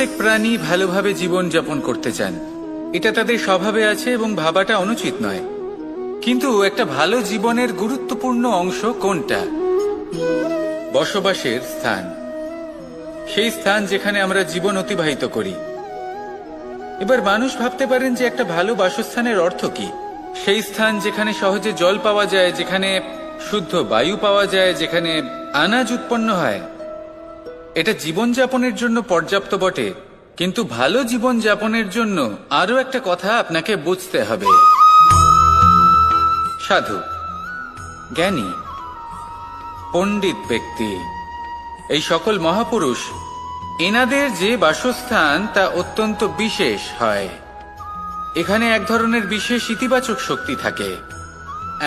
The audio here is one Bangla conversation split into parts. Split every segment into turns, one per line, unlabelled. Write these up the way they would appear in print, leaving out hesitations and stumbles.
প্রত্যেক প্রাণী ভালোভাবে জীবন যাপন করতে চান, এটা তাদের স্বভাবে আছে এবং ভাবাটা অনুচিত নয়। কিন্তু একটা ভালো জীবনের গুরুত্বপূর্ণ অংশ কোনটা? বসবাসের স্থান, সেই স্থান যেখানে আমরা জীবন অতিবাহিত করি। এবার মানুষ ভাবতে পারেন যে একটা ভালো বাসস্থানের অর্থ কি? সেই স্থান যেখানে সহজে জল পাওয়া যায়, যেখানে শুদ্ধ বায়ু পাওয়া যায়, যেখানে আনাজ উৎপন্ন হয়। এটা জীবনযাপনের জন্য পর্যাপ্ত বটে, কিন্তু ভালো জীবন যাপনের জন্য আরো একটা কথা আপনাকে বুঝতে হবে। সাধু, জ্ঞানী, পণ্ডিত ব্যক্তি, এই সকল মহাপুরুষ, এনাদের যে বাসস্থান তা অত্যন্ত বিশেষ হয়। এখানে এক ধরনের বিশেষ ইতিবাচক শক্তি থাকে,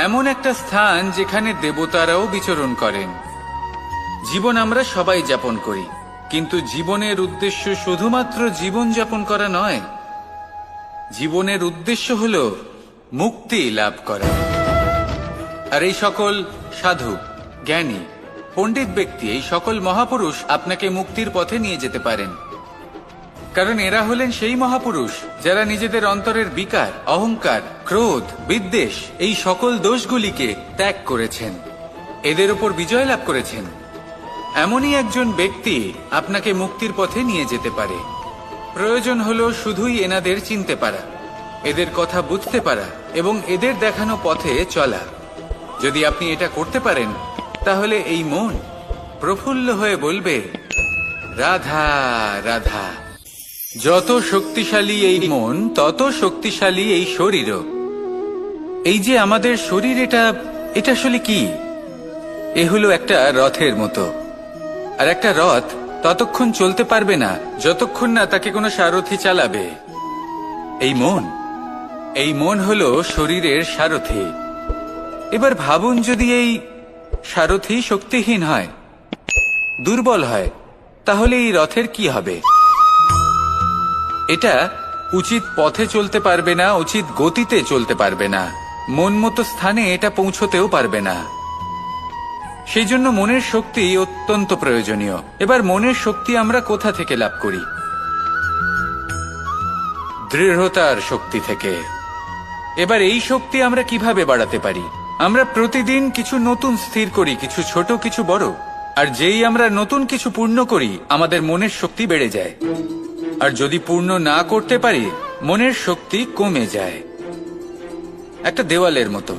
এমন একটা স্থান যেখানে দেবতারাও বিচরণ করেন। জীবন আমরা সবাই যাপন করি, কিন্তু জীবনের উদ্দেশ্য শুধুমাত্র জীবন যাপন করা নয়। জীবনের উদ্দেশ্য হল মুক্তি লাভ করা। আর এই সকল সাধু, জ্ঞানী, পণ্ডিত ব্যক্তি, এই সকল মহাপুরুষ আপনাকে মুক্তির পথে নিয়ে যেতে পারেন, কারণ এরা হলেন সেই মহাপুরুষ যারা নিজেদের অন্তরের বিকার, অহংকার, ক্রোধ, বিদ্বেষ এই সকল দোষগুলিকে ত্যাগ করেছেন, এদের উপর বিজয় লাভ করেছেন। এমনই একজন ব্যক্তি আপনাকে মুক্তির পথে নিয়ে যেতে পারে। প্রয়োজন হলো শুধুই এনাদের চিনতে পারা, এদের কথা বুঝতে পারা এবং এদের দেখানো পথে চলা। যদি আপনি এটা করতে পারেন, তাহলে এই মন প্রফুল্ল হয়ে বলবে, রাধা রাধা। যত শক্তিশালী এই মন, তত শক্তিশালী এই শরীরও। এই যে আমাদের শরীর, এটা আসলে কি? এ হলো একটা রথের মতো। আর একটা রথ ততক্ষণ চলতে পারবে না যতক্ষণ না তাকে কোনো সারথি চালাবে। এই মন হলো শরীরের সারথি। এবার ভাবুন, যদি এই সারথি শক্তিহীন হয়, দুর্বল হয়, তাহলে এই রথের কি হবে? এটা উচিত পথে চলতে পারবে না, উচিত গতিতে চলতে পারবে না, মন মতো স্থানে এটা পৌঁছতেও পারবে না। সেই জন্য মনের শক্তি অত্যন্ত প্রয়োজনীয়। এবার মনের শক্তি আমরা কোথা থেকে লাভ করি? দৃঢ়তার শক্তি থেকে। এবার এই শক্তি আমরা কিভাবে বাড়াতে পারি? আমরা প্রতিদিন কিছু নতুন স্থির করি, কিছু ছোট, কিছু বড়। আর যেই আমরা নতুন কিছু পূর্ণ করি, আমাদের মনের শক্তি বেড়ে যায়। আর যদি পূর্ণ না করতে পারি, মনের শক্তি কমে যায়। একটা দেওয়ালের মতো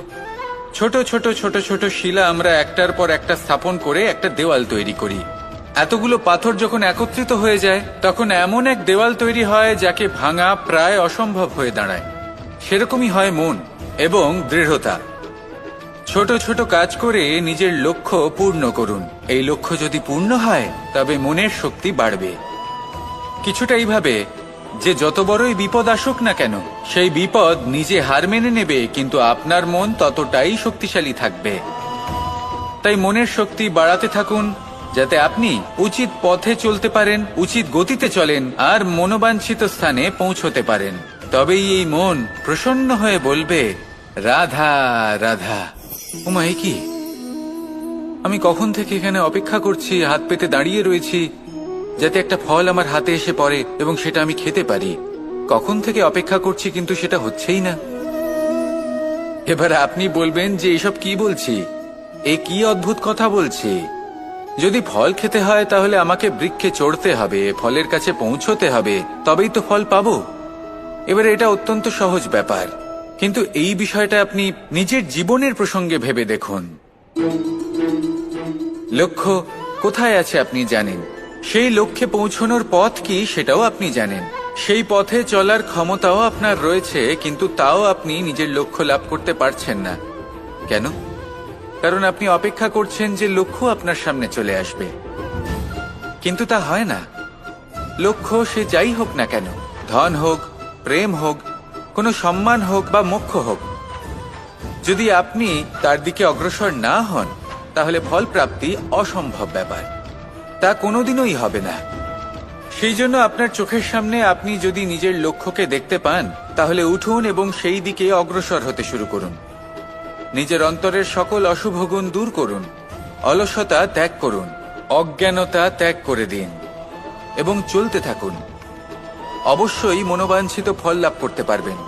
ছোট ছোট ছোট ছোট শিলা আমরা একটার পর একটা স্থাপন করে একটা দেওয়াল তৈরি করি। এতগুলো পাথর যখন একত্রিত হয়ে যায়, তখন এমন এক দেওয়াল তৈরি হয় যাকে ভাঙা প্রায় অসম্ভব হয়ে দাঁড়ায়। সেরকমই হয় মন এবং দৃঢ়তা। ছোট ছোট কাজ করে নিজের লক্ষ্য পূর্ণ করুন। এই লক্ষ্য যদি পূর্ণ হয়, তবে মনের শক্তি বাড়বে। কিছুটা এইভাবে যে যত বড়ই বিপদ আসুক না কেন, সেই বিপদ নিজে হার মেনে নেবে, কিন্তু আপনার মন ততটাই শক্তিশালী থাকবে। তাই মনের শক্তি বাড়াতে থাকুন, যাতে আপনি উচিত পথে চলতে পারেন, উচিত গতিতে চলেন আর মনোবাঞ্ছিত স্থানে পৌঁছতে পারেন। তবেই এই মন প্রসন্ন হয়ে বলবে, রাধা রাধা। ওমা, এ কি? আমি কখন থেকে এখানে অপেক্ষা করছি, হাত পেতে দাঁড়িয়ে রয়েছি যাতে একটা ফল আমার হাতে এসে পড়ে এবং সেটা আমি খেতে পারি। কখন থেকে অপেক্ষা করছি, কিন্তু সেটা হচ্ছেই না। এবার আপনি বলবেন যে এসব কি বলছি, এ কি অদ্ভুত কথা বলছি। যদি ফল খেতে হয়, তাহলে আমাকে বৃক্ষে চড়তে হবে, ফলের কাছে পৌঁছতে হবে, তবেই তো ফল পাবো। এবার এটা অত্যন্ত সহজ ব্যাপার, কিন্তু এই বিষয়টা আপনি নিজের জীবনের প্রসঙ্গে ভেবে দেখুন। লক্ষ্য কোথায় আছে আপনি জানেন, সেই লক্ষ্যে পৌঁছানোর পথ কি সেটাও আপনি জানেন, সেই পথে চলার ক্ষমতাও আপনার রয়েছে, কিন্তু তাও আপনি নিজের লক্ষ্য লাভ করতে পারছেন না। কেন? কারণ আপনি অপেক্ষা করছেন যে লক্ষ্য আপনার সামনে চলে আসবে, কিন্তু তা হয় না। লক্ষ্য সে যাই হোক না কেন, ধন হোক, প্রেম হোক, কোনো সম্মান হোক বা মোক্ষ হোক, যদি আপনি তার দিকে অগ্রসর না হন, তাহলে ফল প্রাপ্তি অসম্ভব ব্যাপার, তা কোনোদিনই হবে না। সেই জন্য আপনার চোখের সামনে আপনি যদি নিজের লক্ষ্যকে দেখতে পান, তাহলে উঠুন এবং সেই দিকে অগ্রসর হতে শুরু করুন। নিজের অন্তরের সকল অশুভ গুণ দূর করুন, অলসতা ত্যাগ করুন, অজ্ঞানতা ত্যাগ করে দিন এবং চলতে থাকুন। অবশ্যই মনোবাঞ্ছিত ফল লাভ করতে পারবেন।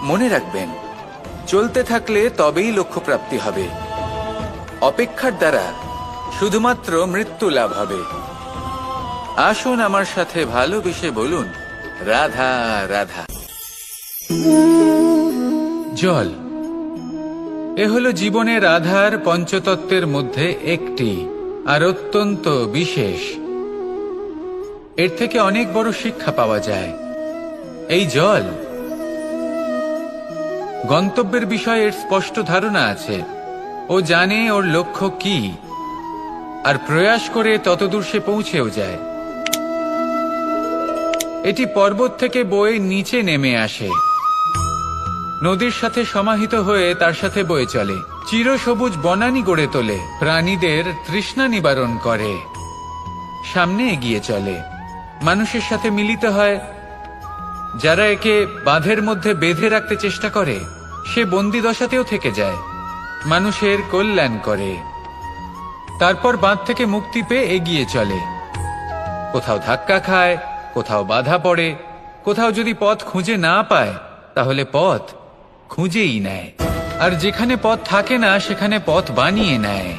মনে রাখবেন, চলতে থাকলে তবেই লক্ষ্যপ্রাপ্তি হবে। অপেক্ষার দ্বারা শুধুমাত্র মৃত্যু লাভ হবে। আসুন আমার সাথে ভালোবেসে বলুন, রাধা রাধা। জল এ হলো জীবনের আধার পঞ্চতত্ত্বের মধ্যে একটি, আর অত্যন্ত বিশেষ। এর থেকে অনেক বড় শিক্ষা পাওয়া যায়। এই জল গন্তব্যের বিষয়ে এর স্পষ্ট ধারণা আছে। ও জানে ওর লক্ষ্য কি, আর প্রয়াস করে ততদূর সে পৌঁছেও যায়। এটি পর্বত থেকে বয়ে নিচে নেমে আসে, নদীর সাথে সমাহিত হয়ে তার সাথে বয়ে চলে, চিরসবুজ বনানী গড়ে তোলে, প্রাণীদের তৃষ্ণা নিবারণ করে, সামনে এগিয়ে চলে, মানুষের সাথে মিলিত হয়। যারা একে বাঁধের মধ্যে বেঁধে রাখতে চেষ্টা করে, সে বন্দি দশাতেও থেকে যায়, মানুষের কল্যাণ করে। তারপর বাঁধ থেকে মুক্তি পেয়ে এগিয়ে চলে, কোথাও ধাক্কা খায়, কোথাও বাধা পড়ে, কোথাও যদি পথ খুঁজে না পায় তাহলে পথ খুঁজেই নেয়, আর যেখানে পথ থাকে না সেখানে পথ বানিয়ে নেয়,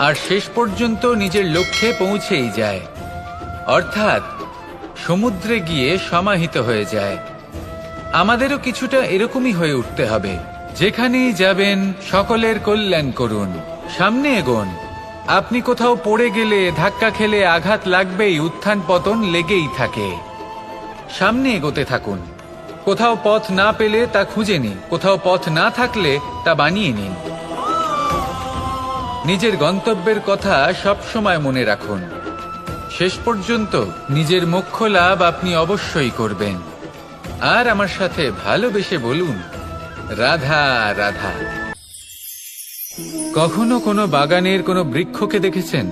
আর শেষ পর্যন্ত নিজের লক্ষ্যে পৌঁছেই যায়, অর্থাৎ সমুদ্রে গিয়ে সমাহিত হয়ে যায়। আমাদেরও কিছুটা এরকমই হয়ে উঠতে হবে। যেখানেই যাবেন সকলের কল্যাণ করুন, সামনে এগোন। আপনি কোথাও পড়ে গেলে, ধাক্কা খেলে আঘাত লাগবেই, উত্থান পতন লেগেই থাকে। সামনে এগোতে থাকুন। কোথাও পথ না পেলে তা খুঁজে নিন, কোথাও পথ না থাকলে তা বানিয়ে নিন। নিজের গন্তব্যের কথা সব সময় মনে রাখুন। শেষ পর্যন্ত নিজের মোক্ষ লাভ আপনি অবশ্যই করবেন। আর আমার সাথে ভালোবেসে বলুন, রাধা রাধা। কখনো কোনো বাগানের কোনো বৃক্ষকে দেখেছেন?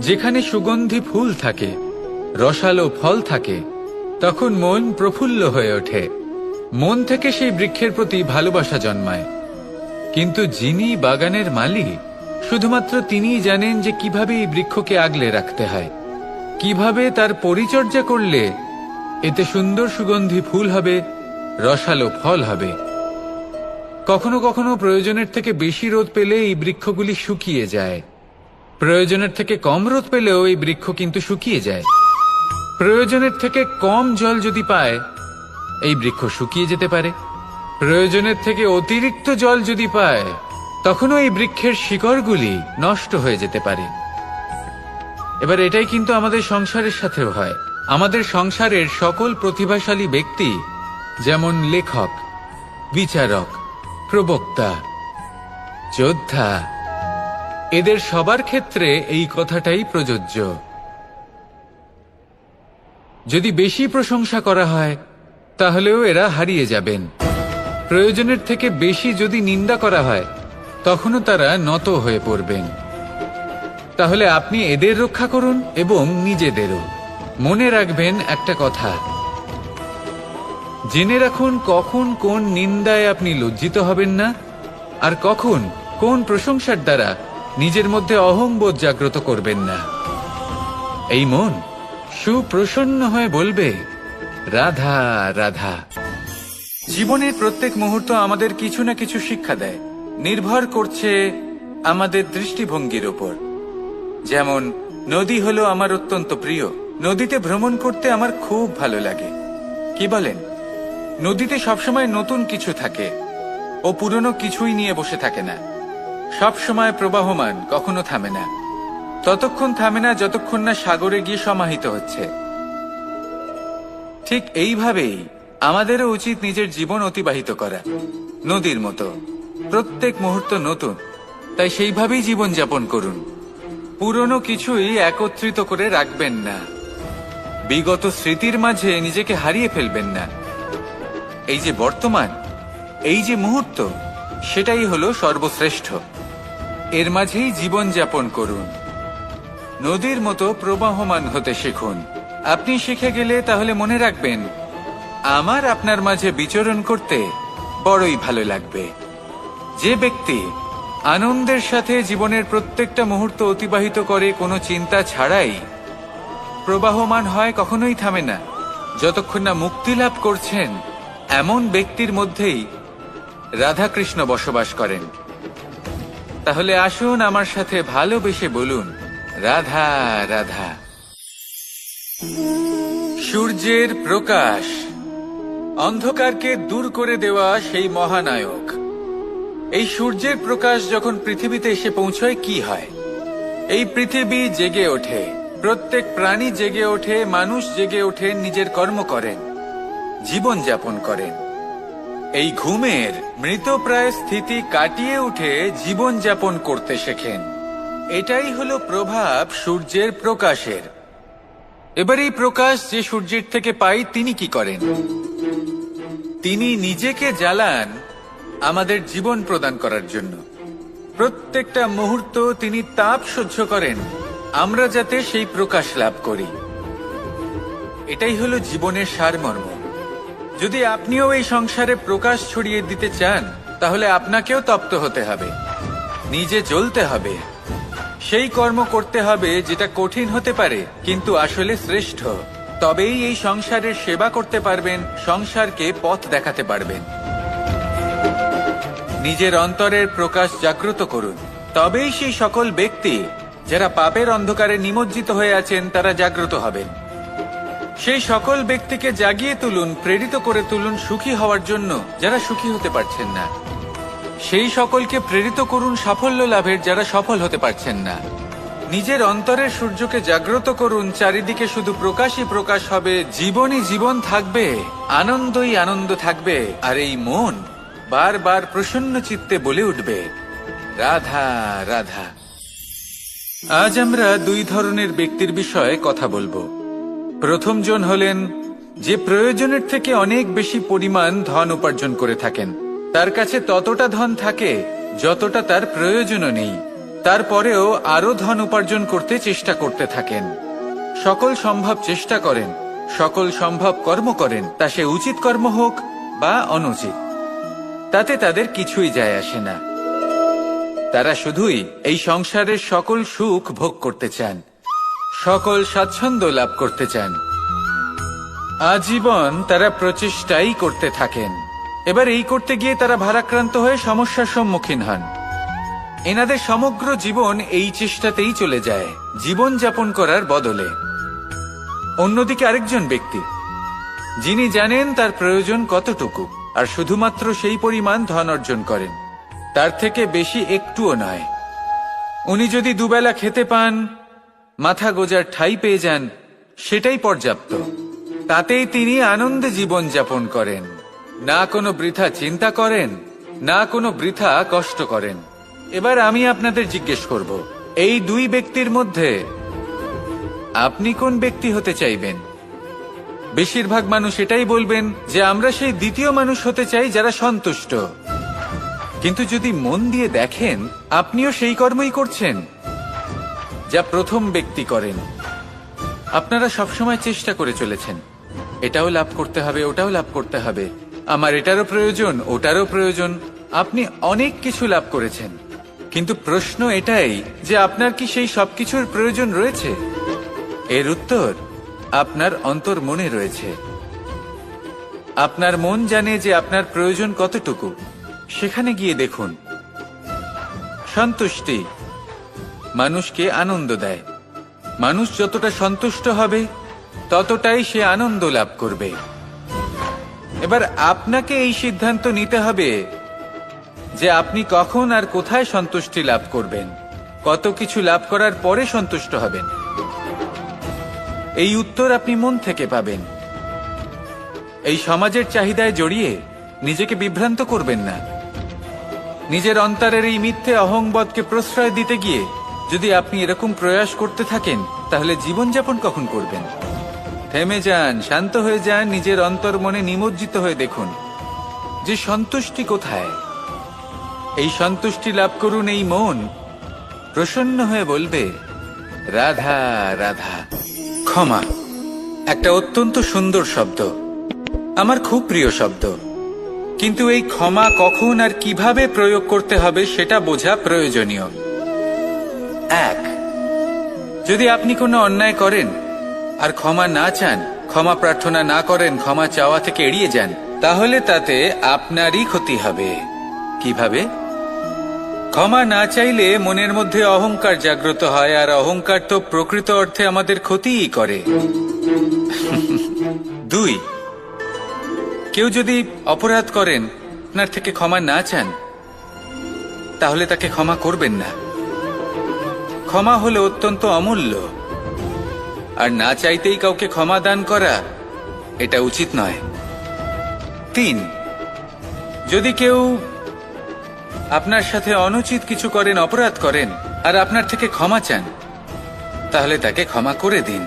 যেখানে সুগন্ধি ফুল থাকে, রসালো ফল থাকে, তখন মন প্রফুল্ল হয়ে ওঠে, মন থেকে সেই বৃক্ষের প্রতি ভালোবাসা জন্মায়। কিন্তু যিনি বাগানের মালিক, শুধুমাত্র তিনিই জানেন যে কিভাবে এই বৃক্ষকে আগলে রাখতে হয়, কিভাবে তার পরিচর্যা করলে এতে সুন্দর সুগন্ধি ফুল হবে, রসালো ফল হবে। কখনো কখনো প্রয়োজনের থেকে বেশি রোদ পেলে এই বৃক্ষগুলি শুকিয়ে যায়, প্রয়োজনের থেকে কম রোদ পেলেও এই বৃক্ষ কিন্তু শুকিয়ে যায়। প্রয়োজনের থেকে কম জল যদি পায়, এই বৃক্ষ শুকিয়ে যেতে পারে। প্রয়োজনের থেকে অতিরিক্ত জল যদি পায়, তখনও এই বৃক্ষের শিকড়গুলি নষ্ট হয়ে যেতে পারে। এবার এটাই কিন্তু আমাদের সংসারের সাথেও হয়। আমাদের সংসারের সকল প্রতিভাশালী ব্যক্তি, যেমন লেখক, বিচারক, প্রবক্তা, যোদ্ধা, এদের সবার ক্ষেত্রে এই কথাটাই প্রযোজ্য। যদি বেশি প্রশংসা করা হয় তাহলেও এরা হারিয়ে যাবেন। প্রয়োজনের থেকে বেশি যদি নিন্দা করা হয় তখনও তারা নত হয়ে পড়বেন। তাহলে আপনি এদের রক্ষা করুন এবং নিজেদেরও। মনে রাখবেন একটা কথা, জেনে রাখুন কখন কোন নিন্দায় আপনি লজ্জিত হবেন না, আর কখন কোন প্রশংসার দ্বারা নিজের মধ্যে অহংবোধ জাগ্রত করবেন না। এই মন সুপ্রসন্ন হয়ে বলবে, রাধা রাধা। জীবনের প্রত্যেক মুহূর্ত আমাদের কিছু না কিছু শিক্ষা দেয়, নির্ভর করছে আমাদের দৃষ্টিভঙ্গির ওপর। যেমন নদী হলো আমার অত্যন্ত প্রিয়, নদীতে ভ্রমণ করতে আমার খুব ভালো লাগে। কি বলেন? নদীতে সবসময় নতুন কিছু থাকে, ও পুরনো কিছুই নিয়ে বসে থাকে না, সব সময় প্রবাহমান, কখনো থামে না। ততক্ষণ থামে না যতক্ষণ না সাগরে গিয়ে সমাহিত হচ্ছে। ঠিক এইভাবেই আমাদেরও উচিত নিজের জীবন অতিবাহিত করা, নদীর মতো। প্রত্যেক মুহূর্ত নতুন, তাই সেইভাবেই জীবন যাপন করুন। পুরনো কিছুই একত্রিত করে রাখবেন না, বিগত স্মৃতির মাঝে নিজেকে হারিয়ে ফেলবেন না। এই যে বর্তমান, এই যে মুহূর্ত, সেটাই হলো সর্বশ্রেষ্ঠ। এর মাঝেই জীবন যাপন করুন, নদীর মতো প্রবাহমান হতে শিখুন। আপনি শিখে গেলে তাহলে মনে রাখবেন, আমার আপনার মাঝে বিচরণ করতে বড়ই ভালো লাগবে। যে ব্যক্তি আনন্দের সাথে জীবনের প্রত্যেকটা মুহূর্ত অতিবাহিত করে কোনো চিন্তা ছাড়াই, প্রবাহমান হয়, কখনোই থামে না, যতক্ষণ না মুক্তি লাভ করছেন এমন ব্যক্তির মধ্যেই রাধাকৃষ্ণ বসবাস করেন। তাহলে আসুন আমার সাথে ভালোবেসে বলুন, রাধা রাধা। সূর্যের প্রকাশ, অন্ধকারকে দূর করে দেওয়া সেই মহানায়ক। এই সূর্যের প্রকাশ যখন পৃথিবীতে এসে পৌঁছয় কি হয়? এই পৃথিবী জেগে ওঠে, প্রত্যেক প্রাণী জেগে ওঠে, মানুষ জেগে ওঠে, নিজের কর্ম করেন, জীবন যাপন করেন। এই ঘুমের মৃতপ্রায় স্থিতি কাটিয়ে উঠে জীবন যাপন করতে শেখেন। এটাই হলো প্রভাব সূর্যের প্রকাশের। এবার এই প্রকাশ যে সূর্যের থেকে পাই তিনি কি করেন? তিনি নিজেকে জ্বালান আমাদের জীবন প্রদান করার জন্য। প্রত্যেকটা মুহূর্ত তিনি তাপ সহ্য করেন আমরা যাতে সেই প্রকাশ লাভ করি। এটাই হলো জীবনের সারমর্ম। যদি আপনিও এই সংসারে প্রকাশ ছড়িয়ে দিতে চান তাহলে আপনাকেও তপ্ত হতে হবে, নিজে জ্বলতে হবে, সেই কর্ম করতে হবে যেটা কঠিন হতে পারে কিন্তু আসলে শ্রেষ্ঠ। তবেই এই সংসারের সেবা করতে পারবেন, সংসারকে পথ দেখাতে পারবেন। নিজের অন্তরের প্রকাশ জাগ্রত করুন, তবেই সেই সকল ব্যক্তি যারা পাপের অন্ধকারে নিমজ্জিত হয়ে আছেন তারা জাগ্রত হবেন। সেই সকল ব্যক্তিকে জাগিয়ে তুলুন, প্রেরিত করে তুলুন সুখী হওয়ার জন্য যারা সুখী হতে পারছেন না। সেই সকলকে প্রেরিত করুন সাফল্য লাভের যারা সফল হতে পারছেন না। নিজের অন্তরের সূর্যকে জাগ্রত করুন, চারিদিকে শুধু প্রকাশই প্রকাশ হবে, জীবনই জীবন থাকবে, আনন্দই আনন্দ থাকবে, আর এই মন বারবার প্রসন্ন চিত্তে বলে উঠবে, রাধা রাধা। আজ আমরা দুই ধরনের ব্যক্তির বিষয়ে কথা বলবো। প্রথম জন হলেন যে প্রয়োজনের থেকে অনেক বেশি পরিমাণ ধন উপার্জন করে থাকেন। তার কাছে ততটা ধন থাকে যতটা তার প্রয়োজনও নেই, তারপরেও আরো ধন উপার্জন করতে চেষ্টা করতে থাকেন। সকল সম্ভব চেষ্টা করেন, সকল সম্ভব কর্ম করেন, তা সে উচিত কর্ম হোক বা অনুচিত, তাতে তাদের কিছুই যায় আসে না। তারা শুধুই এই সংসারের সকল সুখ ভোগ করতে চান, সকল স্বাচ্ছন্দ্য লাভ করতে চান। আজীবন তারা প্রচেষ্টাই করতে থাকেন। এবার এই করতে গিয়ে তারা ভারাক্রান্ত হয়ে সমস্যার সম্মুখীন হন। এনাদের সমগ্র জীবন এই চেষ্টাতেই চলে যায় জীবন যাপন করার বদলে। অন্যদিকে আরেকজন ব্যক্তি যিনি জানেন তার প্রয়োজন কতটুকু আর শুধুমাত্র সেই পরিমাণ ধন অর্জন করেন, তার থেকে বেশি একটুও নয়। উনি যদি দুবেলা খেতে পান, মাথা গোজার ঠাঁই পেয়ে যান, সেটাই পর্যাপ্ত। তাতেই তিনি আনন্দে জীবন যাপন করেন, না কোনো বৃথা চিন্তা করেন, না কোনো বৃথা কষ্ট করেন। এবার আমি আপনাদের জিজ্ঞেস করব, এই দুই ব্যক্তির মধ্যে আপনি কোন ব্যক্তি হতে চাইবেন? বেশিরভাগ মানুষ এটাই বলবেন যে আমরা সেই দ্বিতীয় মানুষ হতে চাই যারা সন্তুষ্ট। কিন্তু যদি মন দিয়ে দেখেন আপনিও সেই কর্মই করছেন যা প্রথম ব্যক্তি করেন। আপনারা সবসময় চেষ্টা করে চলেছেন, এটাও লাভ করতে হবে, ওটাও লাভ করতে হবে, আমার এটারও প্রয়োজন, ওটারও প্রয়োজন। আপনি অনেক কিছু লাভ করেছেন, কিন্তু প্রশ্ন এটাই যে আপনার কি সেই সবকিছুর প্রয়োজন রয়েছে? এর উত্তর আপনার অন্তর মনে রয়েছে। আপনার মন জানে যে আপনার প্রয়োজন কতটুকু। সেখানে গিয়ে দেখুন। সন্তুষ্টি মানুষকে আনন্দ দেয়। মানুষ যতটা সন্তুষ্ট হবে ততটাই সে আনন্দ লাভ করবে। এবার আপনাকে এই সিদ্ধান্ত নিতে হবে যে আপনি কখন আর কোথায় সন্তুষ্টি লাভ করবেন, কত কিছু লাভ করার পরে সন্তুষ্ট হবেন। এই উত্তর আপনি মন থেকে পাবেন। এই সমাজের চাহিদায় জড়িয়ে নিজেকে বিভ্রান্ত করবেন না। নিজের অন্তরের এই মিথ্যে অহংবোধকে প্রশ্রয় দিতে গিয়ে যদি আপনি এরকম প্রয়াস করতে থাকেন তাহলে জীবনযাপন কখন করবেন? থেমে যান, শান্ত হয়ে যান, নিজের অন্তর মনে নিমজ্জিত হয়ে দেখুন যে সন্তুষ্টি কোথায়। এই সন্তুষ্টি লাভ করুন। এই মন প্রসন্ন হয়ে বলবে, রাধা রাধা। ক্ষমা একটা অত্যন্ত সুন্দর শব্দ, আমার খুব প্রিয় শব্দ, কিন্তু এই ক্ষমা কখন আর কিভাবে প্রয়োগ করতে হবে সেটা বোঝা প্রয়োজনীয়। এক, যদি আপনি কোনো অন্যায় করেন আর ক্ষমা না চান, ক্ষমা প্রার্থনা না করেন, ক্ষমা চাওয়া থেকে এড়িয়ে যান, তাহলে তাতে আপনারই ক্ষতি হবে। কিভাবে? ক্ষমা না চাইলে মনের মধ্যে অহংকার জাগ্রত হয়, আর অহংকার তো প্রকৃত অর্থে আমাদের ক্ষতিই করে। 2, কেউ যদি অপরাধ করেন, আপনার থেকে ক্ষমা না চান, তাহলে তাকে ক্ষমা করবেন না। ক্ষমা হলো অত্যন্ত অমূল্য, আর না চাইতেই কাউকে ক্ষমা দান করা এটা উচিত নয়। 3, যদি কেউ আপনার সাথে অনুচিত কিছু করেন, অপরাধ করেন, আর আপনার থেকে ক্ষমা চান, তাহলে তাকে ক্ষমা করে দিন।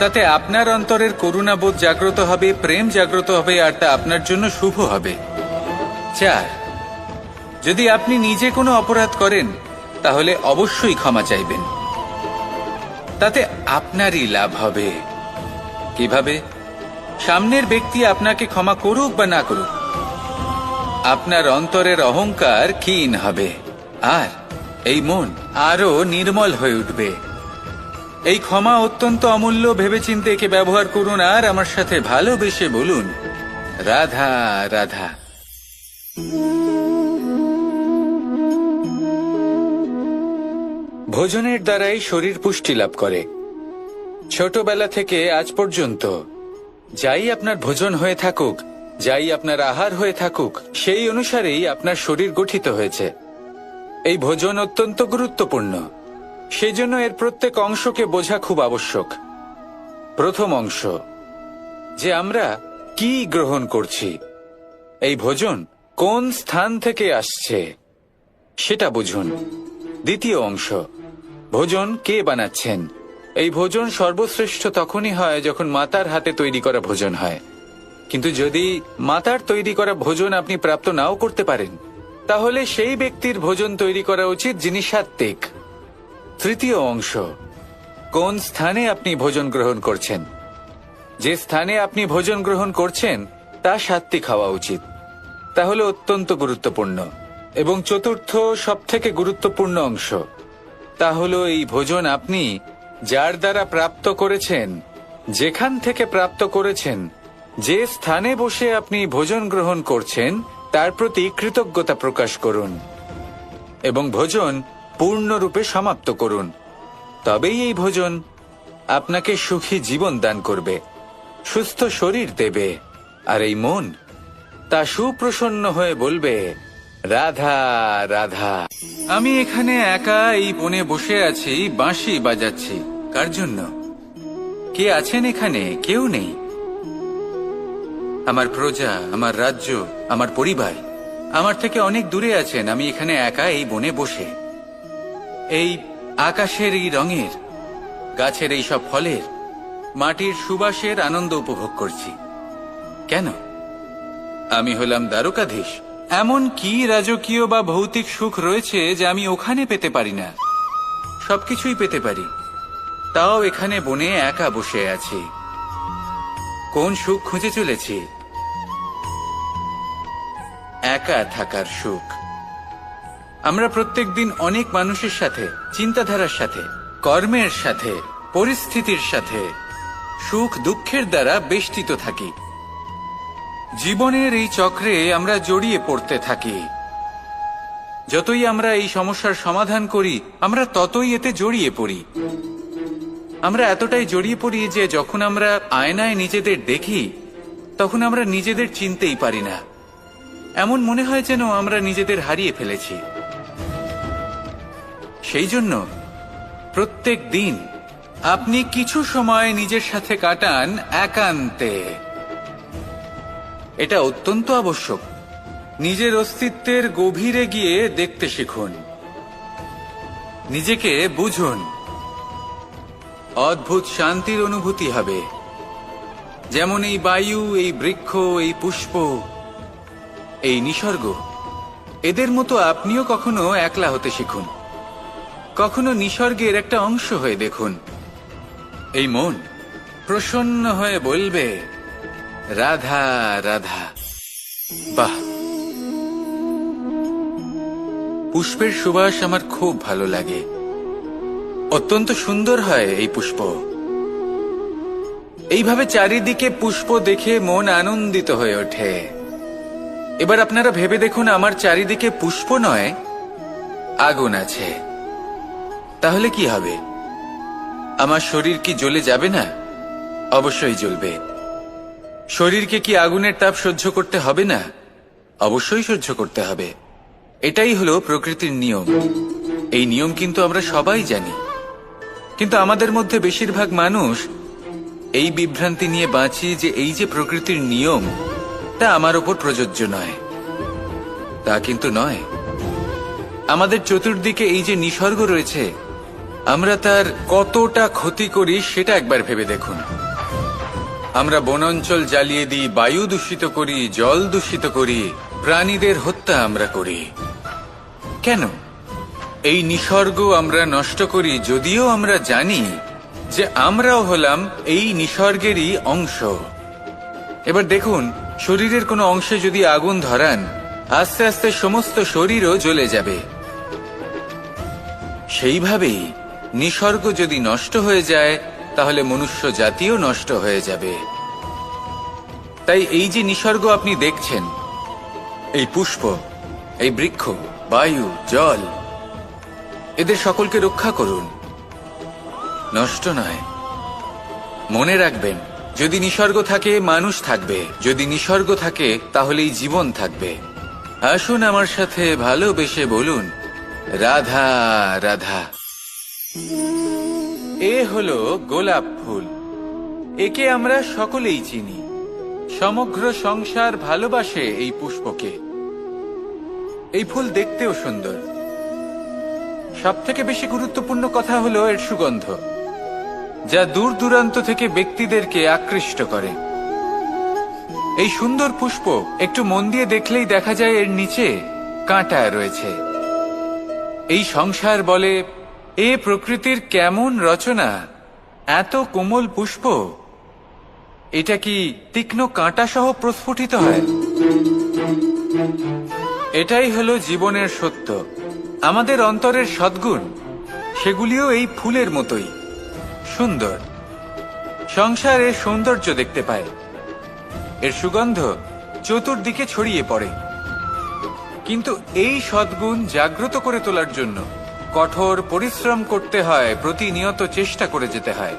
তাতে আপনার অন্তরের করুণাবোধ জাগ্রত হবে, প্রেম জাগ্রত হবে, আর তা আপনার জন্য শুভ হবে। 4, যদি আপনি নিজে কোনো অপরাধ করেন, তাহলে অবশ্যই ক্ষমা চাইবেন। তাতে আপনারই লাভ হবে। কিভাবে? সামনের ব্যক্তি আপনাকে ক্ষমা করুক বা না করুক, আপনার অন্তরের অহংকার ক্ষীণ হবে, আর এই মন আরো নির্মল হয়ে উঠবে। এই ক্ষমা অত্যন্ত অমূল্য, ভেবেচিন্তে একে ব্যবহার করুন, আর আমার সাথে ভালোবেসে বলুন, রাধা রাধা। ভোজনের দ্বারাই শরীর পুষ্টি লাভ করে। ছোটবেলা থেকে আজ পর্যন্ত যাই আপনার ভোজন হয়ে থাকুক, যাই আপনার আহার হয়ে থাকুক, সেই অনুসারেই আপনার শরীর গঠিত হয়েছে। এই ভোজন অত্যন্ত গুরুত্বপূর্ণ, সেই জন্য এর প্রত্যেক অংশকে বোঝা খুব আবশ্যক। প্রথম অংশ, যে আমরা কি গ্রহণ করছি, এই ভোজন কোন স্থান থেকে আসছে সেটা বুঝুন। দ্বিতীয় অংশ, ভোজন কে বানাচ্ছেন। এই ভোজন সর্বশ্রেষ্ঠ তখনই হয় যখন মাতার হাতে তৈরি করা ভোজন হয়। কিন্তু যদি মাতার তৈরি করা ভোজন আপনি প্রাপ্ত নাও করতে পারেন, তাহলে সেই ব্যক্তির ভোজন তৈরি করা উচিত যিনি সাত্ত্বিক। তৃতীয় অংশ, কোন স্থানে আপনি ভোজন গ্রহণ করছেন। যে স্থানে আপনি ভোজন গ্রহণ করছেন তা সাত্ত্বিক হওয়া উচিত। তাহলে অত্যন্ত গুরুত্বপূর্ণ। এবং চতুর্থ সবথেকে গুরুত্বপূর্ণ অংশ, তা হলো এই ভোজন আপনি যার দ্বারা প্রাপ্ত করেছেন, যেখান থেকে প্রাপ্ত করেছেন, যে স্থানে বসে আপনি ভোজন গ্রহণ করছেন, তার প্রতি কৃতজ্ঞতা প্রকাশ করুন এবং ভোজন পূর্ণরূপে সমাপ্ত করুন। তবেই এই ভোজন আপনাকে সুখী জীবন দান করবে, সুস্থ শরীর দেবে, আর এই মন তা সুপ্রসন্ন হয়ে বলবে, রাধা রাধা। আমি এখানে একা এই বনে বসে আছি, বাঁশি বাজাচ্ছি। কার জন্য? কে আছেন এখানে? কেউ নেই। আমার প্রজা, আমার রাজ্য, আমার পরিবার আমার থেকে অনেক দূরে আছেন। আমি এখানে একা এই বনে বসে এই আকাশের এই রঙের, গাছের এই সব ফলের, মাটির সুবাসের আনন্দ উপভোগ করছি। কেন? আমি হলাম দ্বারকাধীশ। এমন কি রাজকীয় বা ভৌতিক সুখ রয়েছে যে আমি ওখানে পেতে পারি না? সবকিছুই পেতে পারি, তাও এখানে বনে একা বসে আছি। কোন সুখ খুঁজে চলেছি? একা থাকার সুখ। আমরা প্রত্যেকদিন অনেক মানুষের সাথে, চিন্তাধারার সাথে, কর্মের সাথে, পরিস্থিতির সাথে, সুখ দুঃখের দ্বারা বেষ্টিত থাকি। জীবনের এই চক্রে আমরা জড়িয়ে পড়তে থাকি। যতই আমরা এই সমস্যার সমাধান করি, আমরা ততই এতে জড়িয়ে পড়ি। আমরা এতটাই জড়িয়ে পড়ি যে যখন আমরা আয়নায় নিজেদের দেখি, তখন আমরা নিজেদের চিনতেই পারি না। এমন মনে হয় যেন আমরা নিজেদের হারিয়ে ফেলেছি। সেই জন্য প্রত্যেক দিন আপনি কিছু সময় নিজের সাথে কাটান একান্তে। এটা অত্যন্ত আবশ্যক। নিজের অস্তিত্বের গভীরে গিয়ে দেখতে শিখুন, নিজেকে বুঝুন। অদ্ভুত শান্তির অনুভূতি হবে। যেমন এই বায়ু, এই বৃক্ষ, এই পুষ্প, এই নিসর্গ, এদের মতো আপনিও কখনো একলা হতে শিখুন। কখনো নিসর্গের একটা অংশ হয়ে দেখুন। এই মন প্রসন্ন হয়ে বলবে, রাধা রাধা। বাহ, পুষ্পের সুবাস আমার খুব ভালো লাগে। অত্যন্ত সুন্দর হয় এই পুষ্প। এইভাবে চারিদিকে পুষ্প দেখে মন আনন্দিত হয়ে ওঠে। এবার আপনারা ভেবে দেখুন, আমার চারিদিকে পুষ্প নয়, আগুন আছে। তাহলে কি হবে? আমার শরীর কি জ্বলে যাবে না? অবশ্যই জ্বলবে। শরীরকে কি আগুনের তাপ সহ্য করতে হবে না? অবশ্যই সহ্য করতে হবে। এটাই হলো প্রকৃতির নিয়ম। এই নিয়ম কিন্তু আমরা সবাই জানি, কিন্তু আমাদের মধ্যে বেশিরভাগ মানুষ এই বিভ্রান্তি নিয়ে বাঁচি যে এই যে প্রকৃতির নিয়ম, তা আমার ওপর প্রযোজ্য নয়। তা কিন্তু নয়। আমাদের চতুর্দিকে এই যে নিসর্গ রয়েছে, আমরা তার কতটা ক্ষতি করি সেটা একবার ভেবে দেখুন। আমরা বনাঞ্চল জ্বালিয়ে দিই, বায়ু দূষিত করি, জল দূষিত করি, প্রাণীদের হত্যা আমরা করি। কেন? এই নিসর্গ আমরা নষ্ট করি, যদিও আমরা জানি যে আমরাও হলাম এই নিসর্গেরই অংশ। এবার দেখুন, শরীরের কোনো অংশে যদি আগুন ধরান, আস্তে আস্তে সমস্ত শরীরও জ্বলে যাবে। সেইভাবেই নিসর্গ যদি নষ্ট হয়ে যায়, তাহলে মনুষ্য জাতিও নষ্ট হয়ে যাবে। তাই এই যে নিসর্গ আপনি দেখছেন, এই পুষ্প, এই বৃক্ষ, বায়ু, জল, এদের সকলকে রক্ষা করুন, নষ্ট নয়। মনে রাখবেন, যদি নিসর্গ থাকে মানুষ থাকবে, যদি নিসর্গ থাকে তাহলেই জীবন থাকবে। আসুন আমার সাথে ভালোবেসে বলুন, রাধা রাধা। এ হলো গোলাপ ফুল। একে আমরা সকলেই চিনি। সমগ্র সংসার ভালোবাসে এই পুষ্পকে। এই ফুল দেখতেও সুন্দর। সবথেকে বেশি গুরুত্বপূর্ণ কথা হলো এর সুগন্ধ, যা দূর দূরান্ত থেকে ব্যক্তিদেরকে আকৃষ্ট করে। এই সুন্দর পুষ্প একটু মন দিয়ে দেখলেই দেখা যায় এর নিচে কাঁটা রয়েছে। এই সংসার বলে, এ প্রকৃতির কেমন রচনা, এত কোমল পুষ্প, এটা কি তীক্ষ্ণ কাঁটা সহ প্রস্ফুটিত হয়? এটাই হলো জীবনের সত্য। আমাদের অন্তরের সদ্গুণ, সেগুলিও এই ফুলের মতোই সুন্দর। সংসার এর সৌন্দর্য দেখতে পায়, এর সুগন্ধ চতুর্দিকে ছড়িয়ে পড়ে। কিন্তু এই সদ্গুণ জাগ্রত করে তোলার জন্য কঠোর পরিশ্রম করতে হয়, প্রতিনিয়ত চেষ্টা করে যেতে হয়।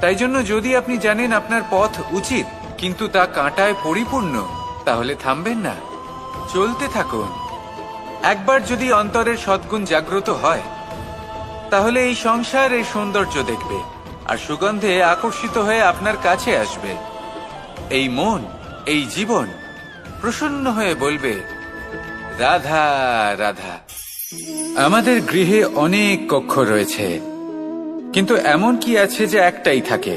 তাই জন্য যদি আপনি জানেন আপনার পথ উচিত, কিন্তু তা কাঁটায় পরিপূর্ণ, তাহলে থামবেন না, চলতে থাকুন। একবার যদি অন্তরের সদ্গুণ জাগ্রত হয়, তাহলে এই সংসার এই সৌন্দর্য দেখবে আর সুগন্ধে আকর্ষিত হয়ে আপনার কাছে আসবে। এই মন, এই জীবন প্রসন্ন হয়ে বলবে, রাধা রাধা। আমাদের গৃহে অনেক কক্ষ রয়েছে, কিন্তু এমন কি আছে যে একটাই থাকে?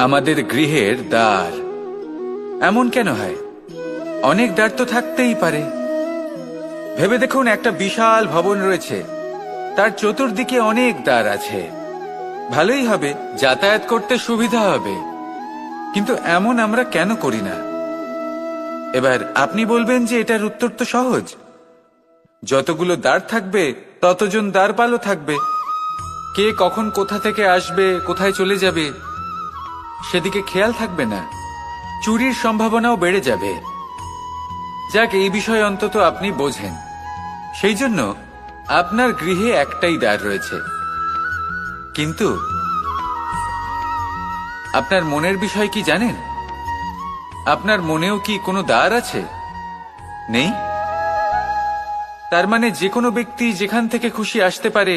আমাদের গৃহের দ্বার। এমন কেন হয়? অনেক দ্বার তো থাকতেই পারে। ভেবে দেখুন, একটা বিশাল ভবন রয়েছে, তার চতুর্দিকে অনেক দ্বার আছে। ভালোই হবে, যাতায়াত করতে সুবিধা হবে, কিন্তু এমন আমরা কেন করি না? এবার আপনি বলবেন যে এটার উত্তর তো সহজ। যতগুলো দ্বার থাকবে, ততজন দ্বারপালও থাকবে। কে কখন কোথা থেকে আসবে, কোথায় চলে যাবে, সেদিকে খেয়াল থাকবে না। চুরির সম্ভাবনাও বেড়ে যাবে। যাক, এই বিষয়ে অন্তত আপনি বোঝেন। সেই জন্য আপনার গৃহে একটাই দ্বার রয়েছে। কিন্তু আপনার মনের বিষয় কি জানেন? আপনার মনেও কি কোনো দ্বার আছে? নেই? তার মানে যে কোনো ব্যক্তি যেখান থেকে খুশি আসতে পারে,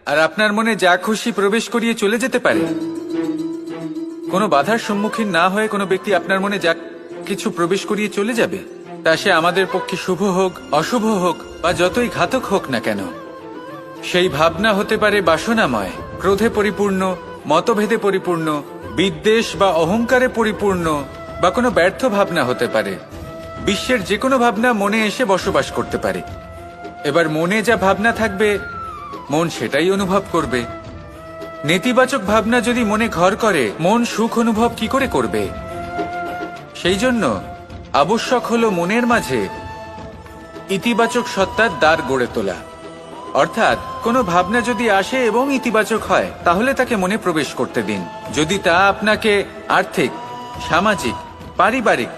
আর আপনার মনে যা খুশি প্রবেশ করিয়ে চলে যেতে পারে। কোনো বাধার সম্মুখীন না হয়ে কোনো ব্যক্তি আপনার মনে যা কিছু প্রবেশ করিয়ে চলে যাবে, তা সে আমাদের পক্ষে শুভ হোক, অশুভ হোক, বা যতই ঘাতক হোক না কেন। সেই ভাবনা হতে পারে বাসনাময়, ক্রোধে পরিপূর্ণ, মতভেদে পরিপূর্ণ, বিদ্বেষ বা অহংকারে পরিপূর্ণ, বা কোনো ব্যর্থ ভাবনা হতে পারে। বিশ্বের যে কোনো ভাবনা মনে এসে বসবাস করতে পারে। এবার মনে যা ভাবনা থাকবে, মন সেটাই অনুভব করবে। নেতিবাচক ভাবনা যদি মনে ঘর করে, মন সুখ অনুভব কি করে করবে? সেই জন্য আবশ্যক হলো মনের মাঝে ইতিবাচক সত্তার দ্বার গড়ে তোলা। অর্থাৎ কোনো ভাবনা যদি আসে এবং ইতিবাচক হয় তাহলে তাকে মনে প্রবেশ করতে দিন। যদি তা আপনাকে আর্থিক, সামাজিক, পারিবারিক,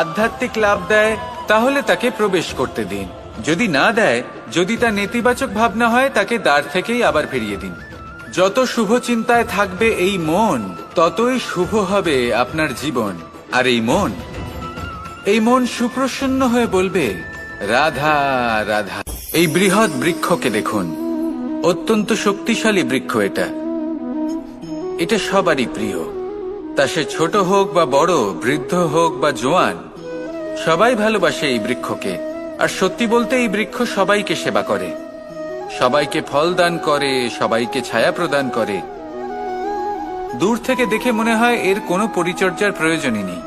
আধ্যাত্মিক লাভ দেয় তাহলে তাকে প্রবেশ করতে দিন। যদি না দেয়, যদি তা নেতিবাচক ভাবনা হয়, তাকে দ্বার থেকেই আবার ফিরিয়ে দিন। যত শুভ চিন্তায় থাকবে এই মন, ততই শুভ হবে আপনার জীবন। আর এই মন সুপ্রসন্ন হয়ে বলবে, রাধা রাধা। এই বৃহৎ বৃক্ষকে দেখুন, অত্যন্ত শক্তিশালী বৃক্ষ। এটা সবারই প্রিয়। তা সে ছোট হোক বা বড়, বৃদ্ধ হোক বা জোয়ান, সবাই ভালোবাসে এই বৃক্ষকে। আর সত্যি বলতে এই বৃক্ষ সবাইকে সেবা করে, সবাইকে ফল দান করে, সবাইকে ছায়া প্রদান করে। দূর থেকে দেখে মনে হয় এর কোনো পরিচর্যার প্রয়োজনই নেই,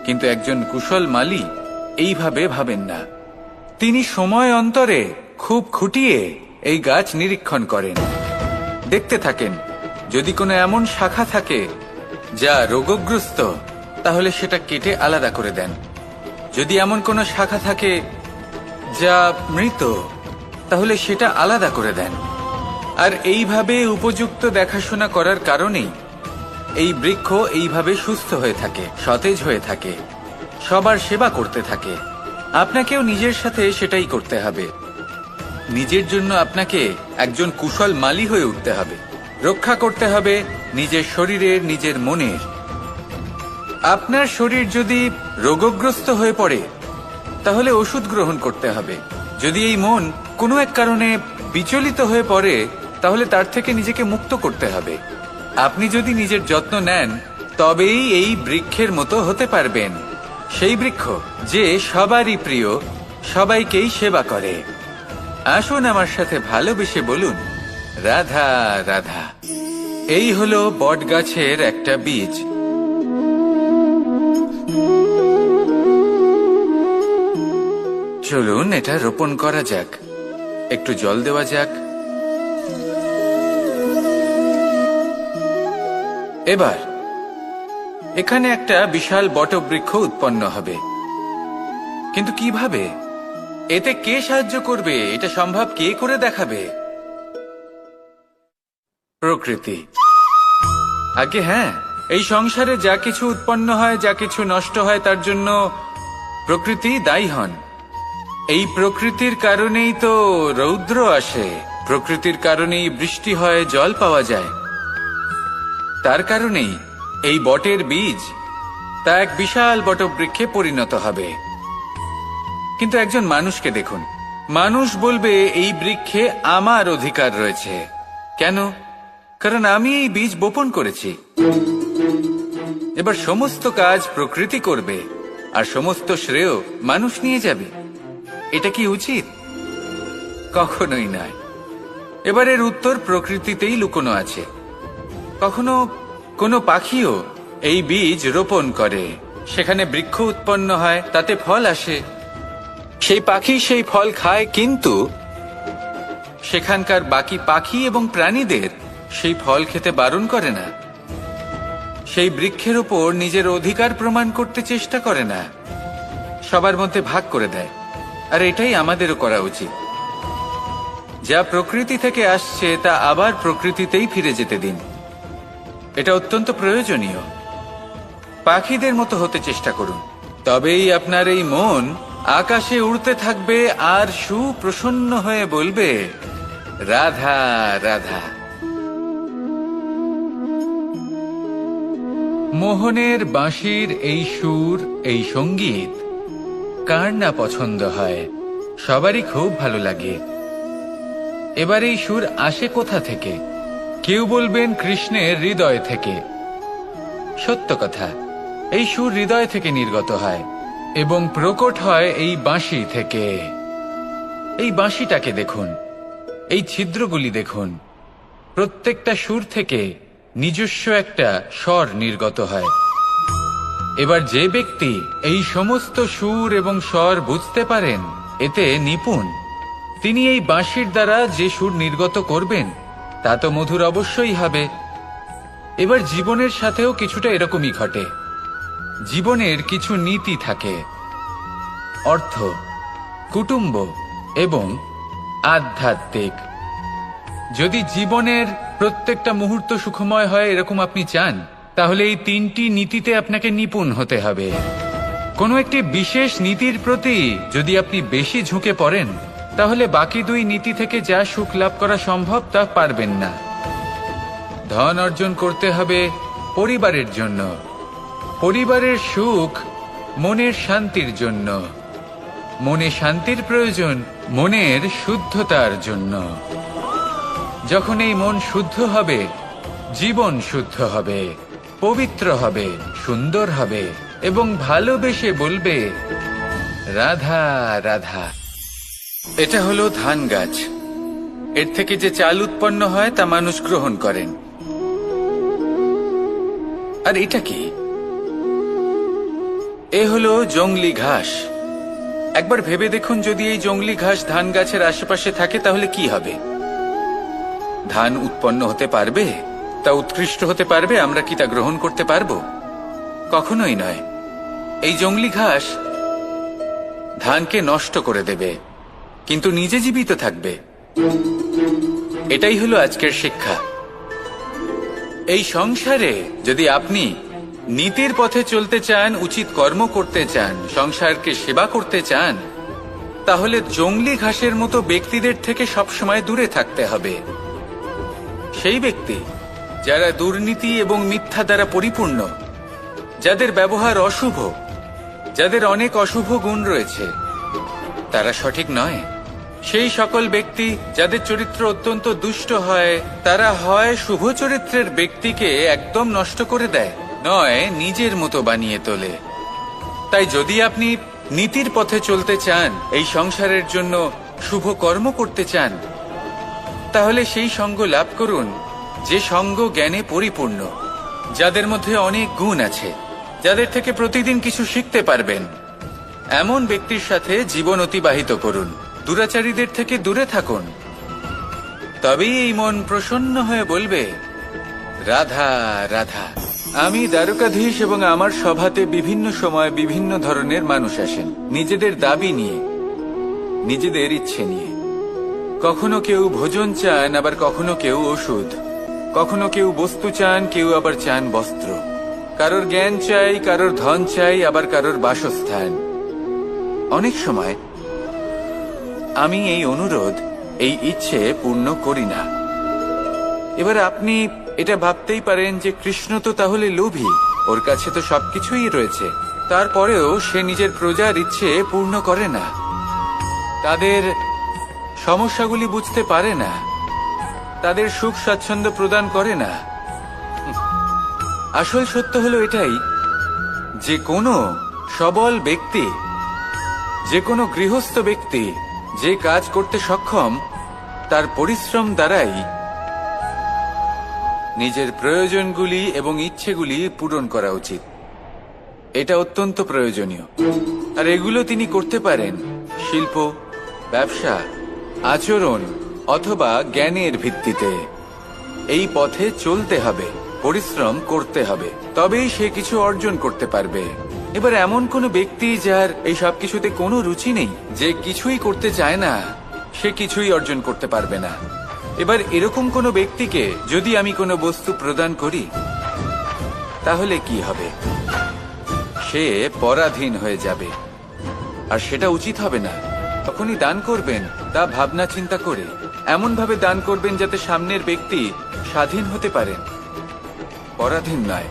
কিন্তু একজন কুশল মালী এইভাবে ভাবেন না। তিনি সময় অন্তরে খুব খুঁটিয়ে এই গাছ নিরীক্ষণ করেন, দেখতে থাকেন। যদি কোনো এমন শাখা থাকে যা রোগগ্রস্ত, তাহলে সেটা কেটে আলাদা করে দেন। যদি এমন কোনো শাখা থাকে যা মৃত, তাহলে সেটা আলাদা করে দেন। আর এইভাবে উপযুক্ত দেখাশোনা করার কারণেই এই বৃক্ষ এইভাবে সুস্থ হয়ে থাকে, সতেজ হয়ে থাকে, সবার সেবা করতে থাকে। আপনাকেও নিজের সাথে সেটাই করতে হবে। নিজের জন্য আপনাকে একজন কুশল মালী হয়ে উঠতে হবে। রক্ষা করতে হবে নিজের শরীরের, নিজের মনের। আপনার শরীর যদি রোগগ্রস্ত হয়ে পড়ে, তাহলে ওষুধ গ্রহণ করতে হবে। যদি এই মন কোনো এক কারণে বিচলিত হয়ে পড়ে, তাহলে তার থেকে নিজেকে মুক্ত করতে হবে। আপনি যদি নিজের যত্ন নেন, তবেই এই বৃক্ষের মতো হতে পারবেন। সেই বৃক্ষ যে সবারই প্রিয়, সবাইকেই সেবা করে। আসুন আমার সাথে ভালোবেসে বলুন, রাধা রাধা। এই হলো বটগাছের একটা বীজ। চলুন এটা রোপণ করা যাক, একটু জল দেওয়া যাক। এবার এখানে একটা বিশাল বটবৃক্ষ উৎপন্ন হবে। কিন্তু কিভাবে? এতে কে সাহায্য করবে? এটা সম্ভব কে করে দেখাবে? প্রকৃতি। আগে হ্যাঁ, এই সংসারে যা কিছু উৎপন্ন হয়, যা কিছু নষ্ট হয়, তার জন্য প্রকৃতি দায়ী হন। এই প্রকৃতির কারণেই তো রৌদ্র আসে, প্রকৃতির কারণেই বৃষ্টি হয়, জল পাওয়া যায়। তার কারণেই এই বটের বীজ তা এক বিশাল বটবৃক্ষে পরিণত হবে। কিন্তু একজন মানুষকে দেখুন, মানুষ বলবে এই বৃক্ষে আমার অধিকার রয়েছে। কেন? কারণ আমি এই বীজ বপন করেছি। এবার সমস্ত কাজ প্রকৃতি করবে আর সমস্ত শ্রেয় মানুষ নিয়ে যাবে। এটা কি উচিত? কখনোই নয়। এবার এর উত্তর প্রকৃতিতেই লুকোনো আছে। কখনো কোনো পাখিও এই বীজ রোপণ করে, সেখানে বৃক্ষ উৎপন্ন হয়, তাতে ফল আসে। সেই পাখি সেই ফল খায়, কিন্তু সেখানকার বাকি পাখি এবং প্রাণীদের সেই ফল খেতে বারণ করে না। সেই বৃক্ষের ওপর নিজের অধিকার প্রমাণ করতে চেষ্টা করে না, সবার মধ্যে ভাগ করে দেয়। আর এটাই আমাদেরও করা উচিত। যা প্রকৃতি থেকে আসছে তা আবার প্রকৃতিতেই ফিরে যেতে দিন। এটা অত্যন্ত প্রয়োজনীয়। পাখিদের মতো হতে চেষ্টা করুন, তবেই আপনার এই মন আকাশে উড়তে থাকবে আর সুপ্রসন্ন হয়ে বলবে, রাধা রাধা। মোহনের বাঁশির এই সুর, এই সঙ্গীত কার না পছন্দ হয়? সবারই খুব ভালো লাগে। এবার এই সুর আসে কোথা থেকে? কেউ বলবেন কৃষ্ণের হৃদয় থেকে। সত্য কথা, এই সুর হৃদয় থেকে নির্গত হয় এবং প্রকট হয় এই বাঁশি থেকে। এই বাঁশিটাকে দেখুন, এই ছিদ্রগুলি দেখুন। প্রত্যেকটা সুর থেকে নিজস্ব একটা স্বর নির্গত হয়। এবার যে ব্যক্তি এই সমস্ত সুর এবং স্বর বুঝতে পারেন, এতে নিপুণ, তিনি এই বাঁশির দ্বারা যে সুর নির্গত করবেন তা তো মধুর অবশ্যই হবে। এবার জীবনের সাথেও কিছুটা এরকমই ঘটে। জীবনের কিছু নীতি থাকে, অর্থ, কুটুম্ব এবং আধ্যাত্মিক। যদি জীবনের প্রত্যেকটা মুহূর্ত সুখময় হয় এরকম আপনি চান, তাহলে এই তিনটি নীতিতে আপনাকে নিপুণ হতে হবে। কোনো একটি বিশেষ নীতির প্রতি যদি আপনি বেশি ঝুঁকে পড়েন, তাহলে বাকি দুই নীতি থেকে যা সুখ লাভ করা সম্ভব তা পারবেন না। ধন অর্জন করতে হবে পরিবারের জন্য, পরিবারের সুখ মনের শান্তির জন্য, মনে শান্তির প্রয়োজন মনের শুদ্ধতার জন্য। যখন এই মন শুদ্ধ হবে, জীবন শুদ্ধ হবে, পবিত্র হবে, সুন্দর হবে এবং ভালোবেসে বলবে রাধা রাধা। এটা হলো ধান গাছ। এর থেকে যে চাল উৎপন্ন হয় তা মানুষ গ্রহণ করেন। আর এটা কি? এ হলো জংলি ঘাস। একবার ভেবে দেখুন, যদি এই জংলি ঘাস ধান গাছের আশেপাশে থাকে তাহলে কি হবে? ধান উৎপন্ন হতে পারবে? তা উৎকৃষ্ট হতে পারবে? আমরা কি তা গ্রহণ করতে পারবো? কখনোই নয়। এই জংলি ঘাস ধানকে নষ্ট করে দেবে, কিন্তু নিজে জীবিত থাকবে। এটাই হলো আজকের শিক্ষা। এই সংসারে যদি আপনি নীতির পথে চলতে চান, উচিত কর্ম করতে চান, সংসারকে সেবা করতে চান, তাহলে জংলি ঘাসের মতো ব্যক্তিদের থেকে সবসময় দূরে থাকতে হবে। সেই ব্যক্তি যারা দুর্নীতি এবং মিথ্যা দ্বারা পরিপূর্ণ, যাদের ব্যবহার অশুভ, যাদের অনেক অশুভ গুণ রয়েছে, তারা সঠিক নয়। সেই সকল ব্যক্তি যাদের চরিত্র অত্যন্ত দুষ্ট হয়, তারা হয় শুভ চরিত্রের ব্যক্তিকে একদম নষ্ট করে দেয়, নয় নিজের মতো বানিয়ে তোলে। তাই যদি আপনি নীতির পথে চলতে চান, এই সংসারের জন্য শুভ কর্ম করতে চান, তাহলে সেই সঙ্গ লাভ করুন যে সঙ্গ জ্ঞানে পরিপূর্ণ, যাদের মধ্যে অনেক গুণ আছে, যাদের থেকে প্রতিদিন কিছু শিখতে পারবেন। এমন ব্যক্তির সাথে জীবন অতিবাহিত করুন। দুরাচারীদের থেকে দূরে থাকুন। তবেই এই মন প্রসন্ন হয়ে বলবে রাধা রাধা। আমি দ্বারকাধীশ এবং আমার সভাতে বিভিন্ন সময় বিভিন্ন ধরনের মানুষ আসেন, নিজেদের দাবি নিয়ে, নিজেদের ইচ্ছে নিয়ে। কখনো কেউ ভোজন চান, আবার কখনো কেউ ওষুধ। কখনো কেউ বস্তু চান, কেউ আবার চান বস্ত্র। কারোর জ্ঞান চাই, কারোর ধন চাই, আবার কারোর বাসস্থান। অনেক সময় আমি এই অনুরোধ, এই ইচ্ছে পূর্ণ করি না। এবার আপনি এটা ভাবতেই পারেন যে কৃষ্ণ তো তাহলে লোভী, ওর কাছে তো সবকিছুই রয়েছে, তারপরেও সে নিজের প্রজার ইচ্ছে পূর্ণ করে না, তাদের সমস্যাগুলি বুঝতে পারে না, তাদের সুখ স্বাচ্ছন্দ্য প্রদান করে না। আসল সত্য হলো এটাই যে কোনো সবল ব্যক্তি, যে কোনো গৃহস্থ ব্যক্তি যে কাজ করতে সক্ষম, তার পরিশ্রম দ্বারাই নিজের প্রয়োজনগুলি এবং ইচ্ছেগুলি পূরণ করা উচিত। এটা অত্যন্ত প্রয়োজনীয়। আর এগুলো তিনি করতে পারেন শিল্প, ব্যবসা, আচরণ অথবা জ্ঞানের ভিত্তিতে। এই পথে চলতে হবে, পরিশ্রম করতে হবে, তবেই সে কিছু অর্জন করতে পারবে। এবার এমন কোন ব্যক্তি যার এই সব কিছুতে কোনো রুচি নেই, যে কিছুই করতে চায় না, সে কিছুই অর্জন করতে পারবে না। এবার এরকম কোনো ব্যক্তিকে যদি আমি কোনো বস্তু প্রদান করি, তাহলে কি হবে? সে পরাধীন হয়ে যাবে, আর সেটা উচিত হবে না। তখনই দান করবেন তা ভাবনা চিন্তা করে, এমন ভাবে দান করবেন যাতে সামনের ব্যক্তি স্বাধীন হতে পারেন, পরাধীন নয়।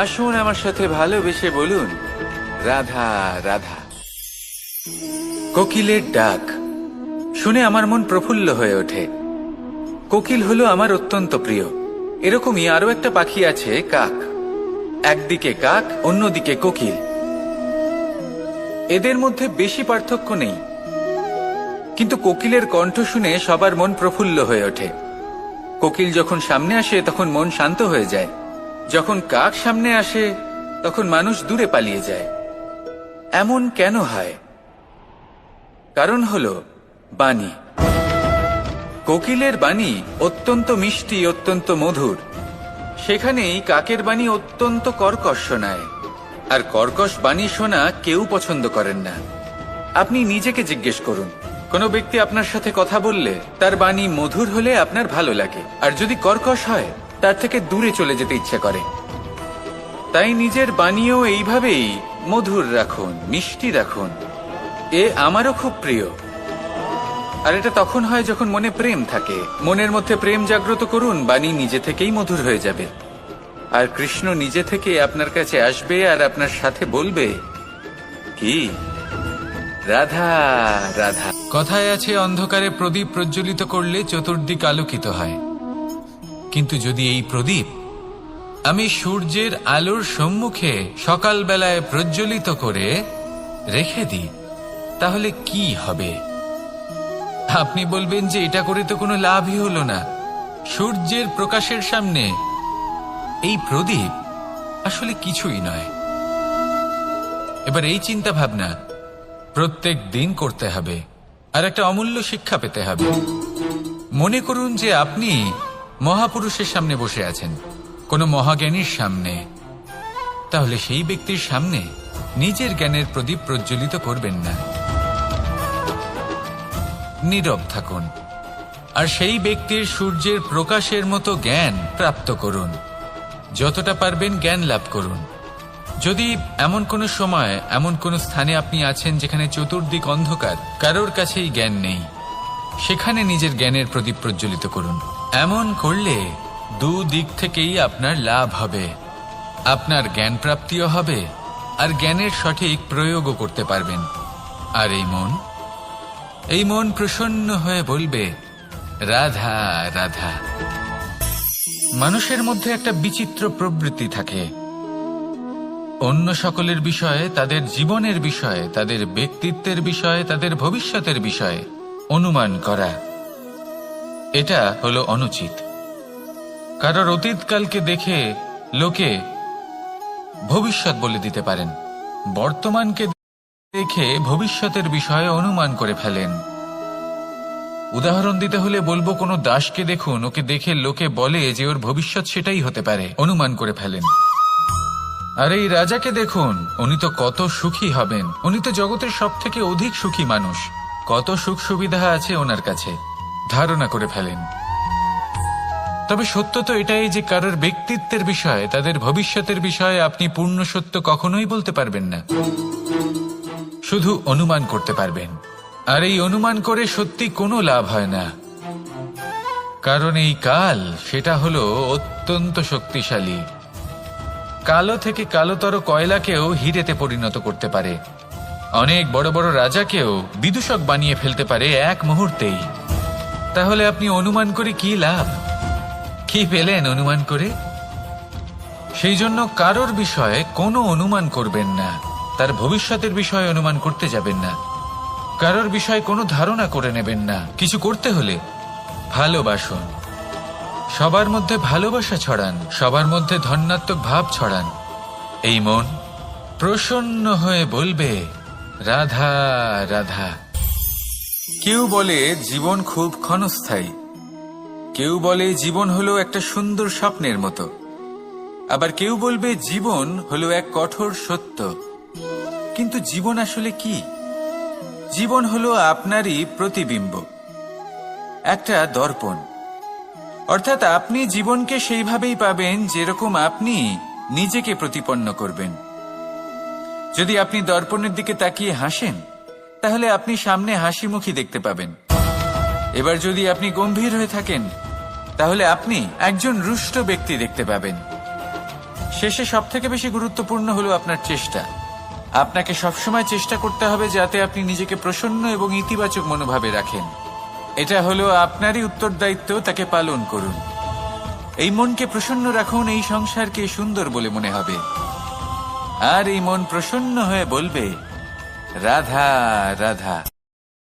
আসুন আমার সাথে ভালোবেসে বলুন রাধা রাধা। কোকিলের ডাক শুনে আমার মন প্রফুল্ল হয়ে ওঠে। কোকিল হলো আমার অত্যন্ত প্রিয়। এরকমই আরো একটা পাখি আছে, কাক। একদিকে কাক, অন্যদিকে কোকিল। এদের মধ্যে বেশি পার্থক্য নেই, কিন্তু কোকিলের কণ্ঠ শুনে সবার মন প্রফুল্ল হয়ে ওঠে। কোকিল যখন সামনে আসে তখন মন শান্ত হয়ে যায়, যখন কাক সামনে আসে তখন মানুষ দূরে পালিয়ে যায়। এমন কেন হয়? কারণ হলো বাণী। কোকিলের বাণী অত্যন্ত মিষ্টি, অত্যন্ত মধুর। সেখানেই কাকের বাণী অত্যন্ত কর্কশ শোনায়, আর কর্কশ বাণী শোনা কেউ পছন্দ করেন না। আপনি নিজেকে জিজ্ঞেস করুন, কোনো ব্যক্তি আপনার সাথে কথা বললে তার বাণী মধুর হলে আপনার ভালো লাগে, আর যদি কর্কশ হয় তার থেকে দূরে চলে যেতে ইচ্ছে করে। তাই নিজের বাণীও এইভাবেই মধুর রাখুন, মিষ্টি রাখুন। এ আমারও খুব প্রিয়। আর এটা তখন হয় যখন মনে প্রেম থাকে। মনের মধ্যে প্রেম জাগ্রত করুন, বাণী নিজে থেকেই মধুর হয়ে যাবে। আর কৃষ্ণ নিজে থেকে আপনার কাছে আসবে আর আপনার সাথে বলবে, কি রাধা রাধা। কথায় আছে, অন্ধকারে প্রদীপ প্রজ্বলিত করলে চতুর্দিক আলোকিত হয়। কিন্তু যদি এই প্রদীপ আমি সূর্যের আলোর সম্মুখে সকালবেলায় প্রজ্বলিত করে রেখে দিই, তাহলে কি হবে? আপনি বলবেন যে এটা করে তো কোনো লাভই হলো না। সূর্যের প্রকাশের সামনে এই প্রদীপ আসলে কিছুই নয়। এবার এই চিন্তা ভাবনা প্রত্যেক দিন করতে হবে, আর একটা অমূল্য শিক্ষা পেতে হবে। মনে করুন যে আপনি মহাপুরুষের সামনে বসে আছেন, কোনো মহাজ্ঞানীর সামনে। তাহলে সেই ব্যক্তির সামনে নিজের জ্ঞানের প্রদীপ প্রজ্বলিত করবেন না, নীরব থাকুন। আর সেই ব্যক্তির সূর্যের প্রকাশের মতো জ্ঞান প্রাপ্ত করুন। যতটা পারবেন জ্ঞান লাভ করুন। যদি এমন কোনো সময়, এমন কোনো স্থানে আপনি আছেন যেখানে চতুর্দিক অন্ধকার, কারোর কাছেই জ্ঞান নেই, সেখানে নিজের জ্ঞানের প্রদীপ প্রজ্বলিত করুন। এমন করলে দুদিক থেকেই আপনার লাভ হবে। আপনার জ্ঞান প্রাপ্তিও হবে, আর জ্ঞানের সঠিক প্রয়োগও করতে পারবেন। আর এই মন প্রসন্ন হয়ে বলবে, রাধা রাধা। মানুষের মধ্যে একটা বিচিত্র প্রবৃত্তি থাকে, অন্য সকলের বিষয়ে, তাদের জীবনের বিষয়ে, তাদের ব্যক্তিত্বের বিষয়ে, তাদের ভবিষ্যতের বিষয়ে অনুমান করা। এটা হলো অনুচিত। কারোর অতীতকালকে দেখে লোকে ভবিষ্যৎ বলে দিতে পারেন, বর্তমানকে দেখে ভবিষ্যতের বিষয়ে অনুমান করে ফেলেন। উদাহরণ দিতে হলে বলবো, কোনো দাসকে দেখুন, ওকে দেখে লোকে বলে যে ওর ভবিষ্যৎ সেটাই হতে পারে, অনুমান করে ফেলেন। আর এই রাজাকে দেখুন, উনি তো কত সুখী হবেন, উনি তো জগতের সব থেকে অধিক সুখী মানুষ, কত সুখ সুবিধা আছে ওনার কাছে, ধারণা করে ফেলেন। তবে সত্য তো এটাই যে কারোর ব্যক্তিত্বের বিষয়ে, তাদের ভবিষ্যতের বিষয়ে আপনি পূর্ণ সত্য কখনোই বলতে পারবেন না, শুধু অনুমান করতে পারবেন। আর এই অনুমান করে সত্যি কোনো লাভ হয় না, কারণ এই কাল সেটা হলো অত্যন্ত শক্তিশালী। কালো থেকে কালোতর কয়লাকেও হিরেতে পরিণত করতে পারে, অনেক বড় বড় রাজাকেও বিদূষক বানিয়ে ফেলতে পারে এক মুহূর্তেই। তাহলে আপনি অনুমান করে কি লাভ? কি পেলেন অনুমান করে? সেই জন্য কারোর বিষয়ে কোনো অনুমান করবেন না, তার ভবিষ্যতের বিষয়ে অনুমান করতে যাবেন না, কারোর বিষয়ে কোনো ধারণা করে নেবেন না। কিছু করতে হলে ভালোবাসুন, সবার মধ্যে ভালোবাসা ছড়ান, সবার মধ্যে ধন্যাত্মক ভাব ছড়ান। এই মন প্রসন্ন হয়ে বলবে, রাধা রাধা। কেউ বলে জীবন খুব ক্ষণস্থায়ী, কেউ বলে জীবন হলো একটা সুন্দর স্বপ্নের মতো, আবার কেউ বলবে জীবন হলো এক কঠোর সত্য। কিন্তু জীবন আসলে কি? জীবন হলো আপনারই প্রতিবিম্ব, একটা দর্পণ। অর্থাৎ আপনি জীবনকে সেইভাবেই পাবেন যেরকম আপনি নিজেকে প্রতিপন্ন করবেন। যদি আপনি দর্পণের দিকে তাকিয়ে হাসেন, তাহলে আপনি সামনে হাসি মুখী দেখতে পাবেন। এবার যদি আপনি গম্ভীর হয়ে থাকেন, তাহলে আপনি একজন রুষ্ট ব্যক্তি দেখতে পাবেন। শেষে সবথেকে বেশি গুরুত্বপূর্ণ হলো আপনার চেষ্টা। আপনাকে সবসময় চেষ্টা করতে হবে যাতে আপনি নিজেকে প্রসন্ন এবং ইতিবাচক মনোভাবে রাখেন। এটা হলো আপনারই উত্তরদায়িত্ব, তাকে পালন করুন। এই মনকে প্রসন্ন রাখুন, এই সংসারকে সুন্দর বলে মনে হবে। আর এই মন প্রসন্ন হয়ে বলবে, রাধা রাধা।